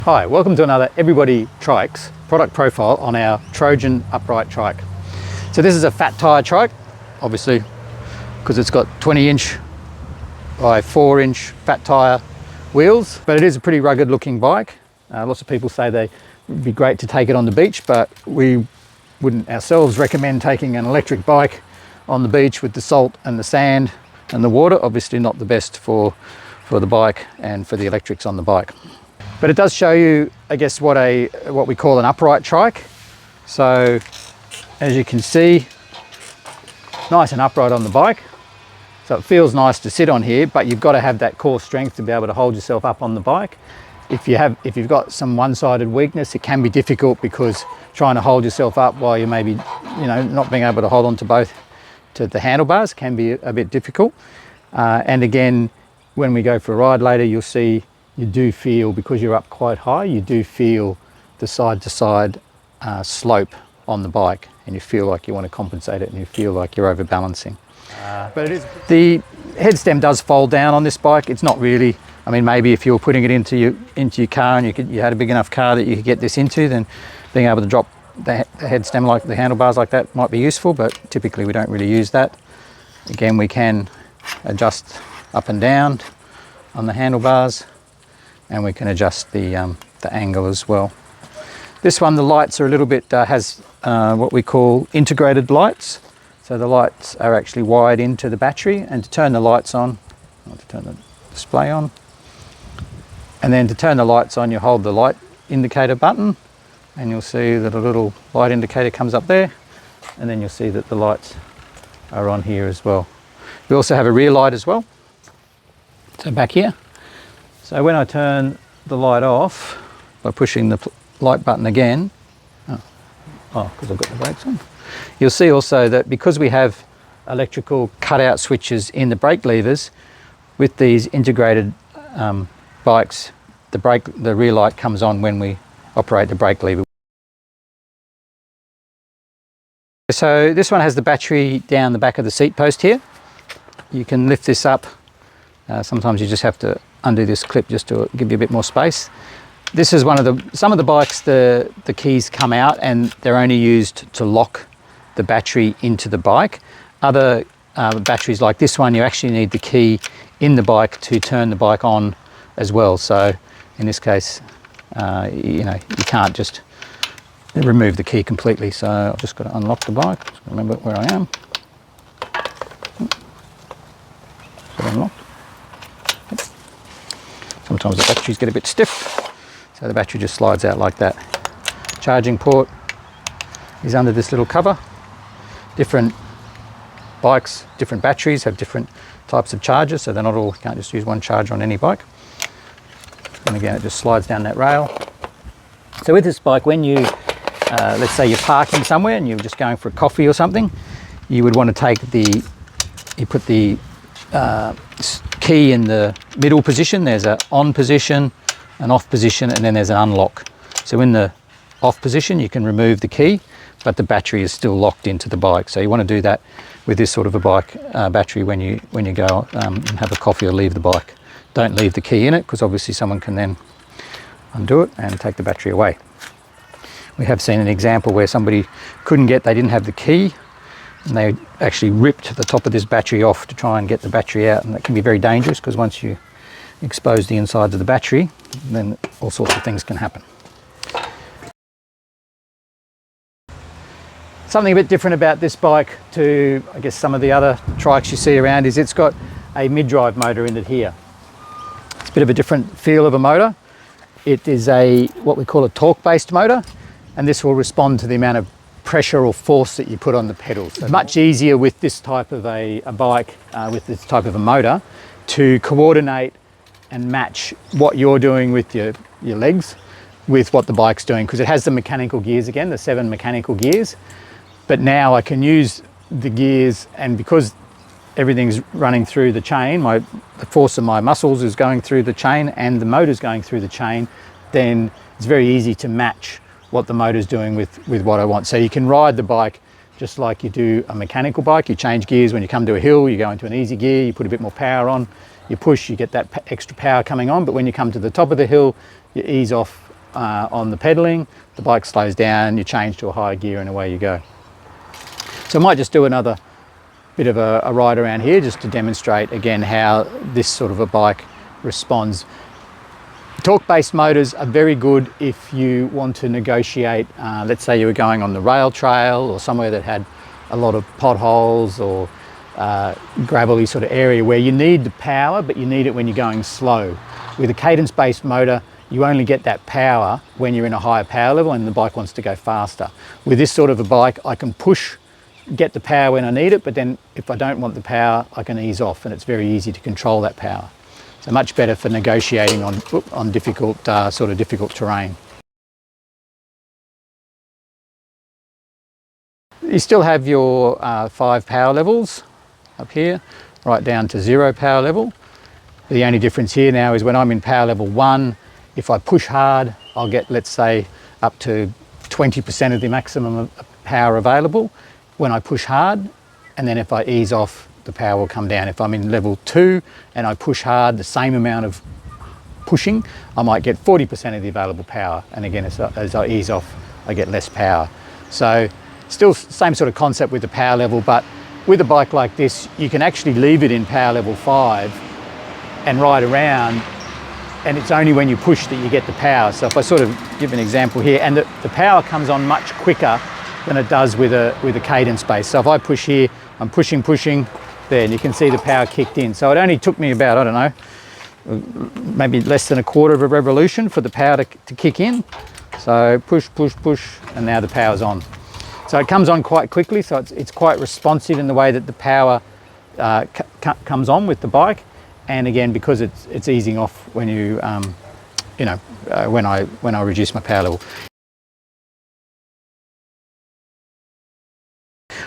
Hi, welcome to another Everybody Trikes product profile on our Trojan upright trike. So this is a fat tyre trike, obviously because it's got 20-inch by 4-inch fat tyre wheels, but it is a pretty rugged looking bike. Lots of people say they would be great to take it on the beach, but we wouldn't ourselves recommend taking an electric bike on the beach with the salt and the sand and the water. Obviously not the best for the bike and for the electrics on the bike. But it does show you, I guess, what we call an upright trike. So as you can see, nice and upright on the bike. So it feels nice to sit on here, but you've got to have that core strength to be able to hold yourself up on the bike. If you've got some one-sided weakness, it can be difficult because trying to hold yourself up while you maybe, not being able to hold on to the handlebars can be a bit difficult. And again, when we go for a ride later, you'll see you do feel, because you're up quite high, you do feel the side-to-side slope on the bike, and you feel like you want to compensate it, and you feel like you're overbalancing. But the head stem does fold down on this bike. It's not really, maybe if you were putting it into your car and you had a big enough car that you could get this into, then being able to drop the head stem, like the handlebars like that, might be useful, but typically we don't really use that. Again, we can adjust up and down on the handlebars, and we can adjust the angle as well. This one, the lights are a little bit, has what we call integrated lights. So the lights are actually wired into the battery, and to turn the lights on, to turn the display on, and then to turn the lights on, you hold the light indicator button, and you'll see that a little light indicator comes up there, and then you'll see that the lights are on here as well. We also have a rear light as well. So back here. So when I turn the light off by pushing the light button again, because I've got the brakes on, you'll see also that because we have electrical cutout switches in the brake levers, with these integrated bikes, the rear light comes on when we operate the brake lever. So this one has the battery down the back of the seat post here. You can lift this up. Sometimes you just have to undo this clip just to give you a bit more space. This is some of the bikes, the keys come out and they're only used to lock the battery into the bike. Other batteries like this one, you actually need the key in the bike to turn the bike on as well. So in this case, you can't just remove the key completely. So I've just got to unlock the bike. Just remember where I am. So unlocked. Sometimes the batteries get a bit stiff, so the battery just slides out like that. Charging port is under this little cover. Different bikes, different batteries have different types of chargers, so they're not all, you can't just use one charger on any bike. And again, it just slides down that rail. So with this bike, when you, let's say you're parking somewhere and you're just going for a coffee or something, you would want to put the key in the middle position. There's an on position, an off position, and then there's an unlock. So in the off position, you can remove the key, but the battery is still locked into the bike. So you want to do that with this sort of a bike battery when you go and have a coffee or leave the bike. Don't leave the key in it, because obviously someone can then undo it and take the battery away. We have seen an example where somebody they didn't have the key, and they actually ripped the top of this battery off to try and get the battery out, and that can be very dangerous because once you expose the insides of the battery, then all sorts of things can happen. Something a bit different about this bike to, I guess, some of the other trikes you see around is it's got a mid-drive motor in it here. It's a bit of a different feel of a motor. It is what we call a torque-based motor, and this will respond to the amount of pressure or force that you put on the pedals. So much easier with this type of a bike, with this type of a motor, to coordinate and match what you're doing with your legs with what the bike's doing, because it has the mechanical gears again, the 7 mechanical gears. But now I can use the gears, and because everything's running through the chain, the force of my muscles is going through the chain and the motor's going through the chain, then it's very easy to match what the motor's doing with what I want. So you can ride the bike just like you do a mechanical bike. You change gears when you come to a hill, you go into an easy gear, you put a bit more power on, you push, you get that extra power coming on, but when you come to the top of the hill, you ease off on the pedaling, the bike slows down, you change to a higher gear and away you go. So I might just do another bit of a ride around here just to demonstrate again how this sort of a bike responds. Torque-based motors are very good if you want to negotiate, let's say you were going on the rail trail or somewhere that had a lot of potholes or gravelly sort of area where you need the power, but you need it when you're going slow. With a cadence-based motor, you only get that power when you're in a higher power level and the bike wants to go faster. With this sort of a bike, I can get the power when I need it, but then if I don't want the power, I can ease off, and it's very easy to control that power. So much better for negotiating on difficult terrain. You still have your 5 power levels up here, right down to 0 power level. The only difference here now is when I'm in power level 1, if I push hard, I'll get, let's say, up to 20% of the maximum of power available when I push hard, and then if I ease off, the power will come down. If I'm in level 2 and I push hard, the same amount of pushing, I might get 40% of the available power, and again as I ease off, I get less power. So still same sort of concept with the power level, but with a bike like this, you can actually leave it in power level 5 and ride around, and it's only when you push that you get the power. So if I sort of give an example here, and the power comes on much quicker than it does with a cadence base. So if I push here, I'm pushing, there, and you can see the power kicked in. So it only took me about, I don't know, maybe less than a quarter of a revolution for the power to kick in. So push, and now the power's on. So it comes on quite quickly, so it's quite responsive in the way that the power comes on with the bike. And again, because it's easing off when you, when I reduce my power level.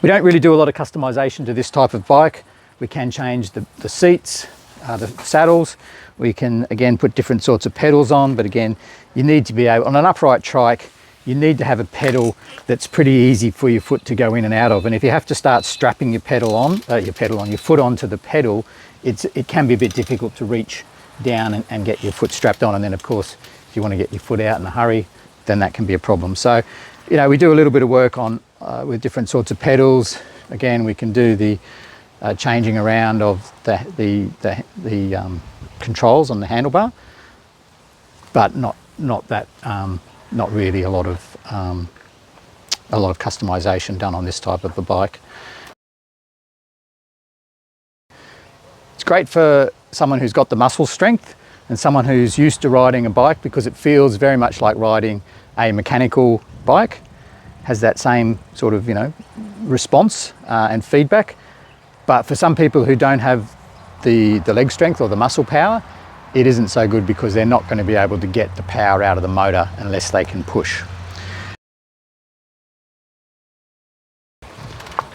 We don't really do a lot of customization to this type of bike. We can change the seats, the saddles. We can, again, put different sorts of pedals on, but again, you need to be able, on an upright trike, you need to have a pedal that's pretty easy for your foot to go in and out of. And if you have to start strapping your foot onto the pedal, it can be a bit difficult to reach down and get your foot strapped on. And then of course, if you want to get your foot out in a hurry, then that can be a problem. So, we do a little bit of work on with different sorts of pedals. Again, we can do the changing around of the controls on the handlebar, but not really a lot of customization done on this type of a bike. It's great for someone who's got the muscle strength and someone who's used to riding a bike, because it feels very much like riding a mechanical bike. Has that same sort of response and feedback. But for some people who don't have the leg strength or the muscle power, it isn't so good, because they're not going to be able to get the power out of the motor unless they can push.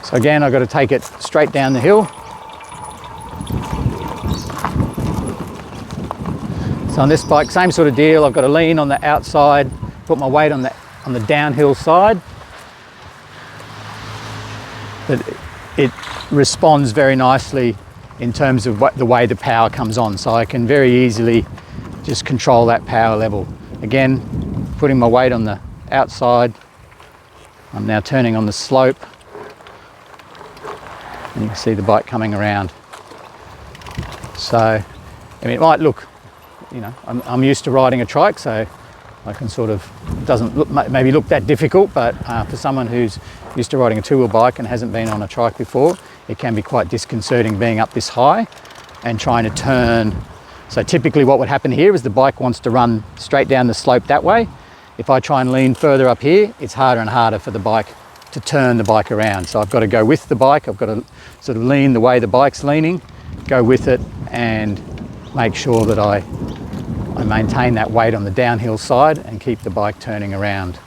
So again, I've got to take it straight down the hill. So on this bike, same sort of deal. I've got to lean on the outside, put my weight on the downhill side. But it responds very nicely in terms of the way the power comes on. So I can very easily just control that power level. Again, putting my weight on the outside. I'm now turning on the slope. And you can see the bike coming around. So, it might look, I'm used to riding a trike, so I can sort of, doesn't maybe look that difficult, but for someone who's used to riding a two-wheel bike and hasn't been on a trike before, it can be quite disconcerting being up this high and trying to turn. So typically what would happen here is the bike wants to run straight down the slope that way. If I try and lean further up here, it's harder and harder for the bike to turn the bike around. So I've got to go with the bike. I've got to sort of lean the way the bike's leaning, go with it, and make sure that I maintain that weight on the downhill side and keep the bike turning around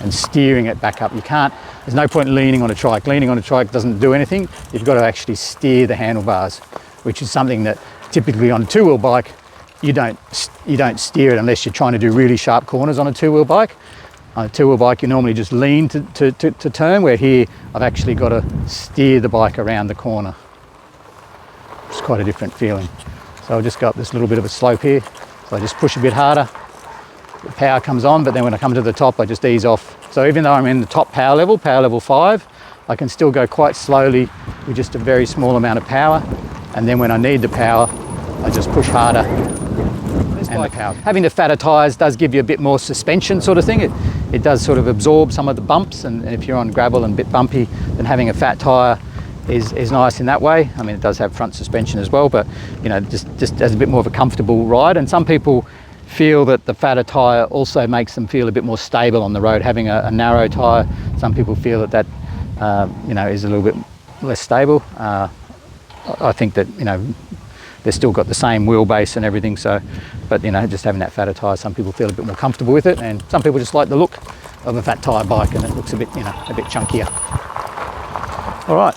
and steering it back up. There's no point leaning on a trike. Leaning on a trike doesn't do anything. You've got to actually steer the handlebars, which is something that typically on a two-wheel bike, you don't steer it unless you're trying to do really sharp corners on a two-wheel bike. On a two-wheel bike, you normally just lean to turn, where here I've actually got to steer the bike around the corner. It's quite a different feeling. So I'll just go up this little bit of a slope here. So I just push a bit harder, the power comes on, but then when I come to the top, I just ease off. So even though I'm in the top power level 5, I can still go quite slowly with just a very small amount of power. And then when I need the power, I just push harder. And the power. Having the fatter tyres does give you a bit more suspension sort of thing. It does sort of absorb some of the bumps, and if you're on gravel and a bit bumpy, then having a fat tyre is nice in that way. I mean, it does have front suspension as well, but you know, just as a bit more of a comfortable ride. And some people feel that the fatter tyre also makes them feel a bit more stable on the road. Having a narrow tyre, some people feel that you know, is a little bit less stable. I think that, you know, they've still got the same wheelbase and everything, so, but you know, just having that fatter tyre, some people feel a bit more comfortable with it, and some people just like the look of a fat tyre bike, and it looks a bit, you know, a bit chunkier. All right.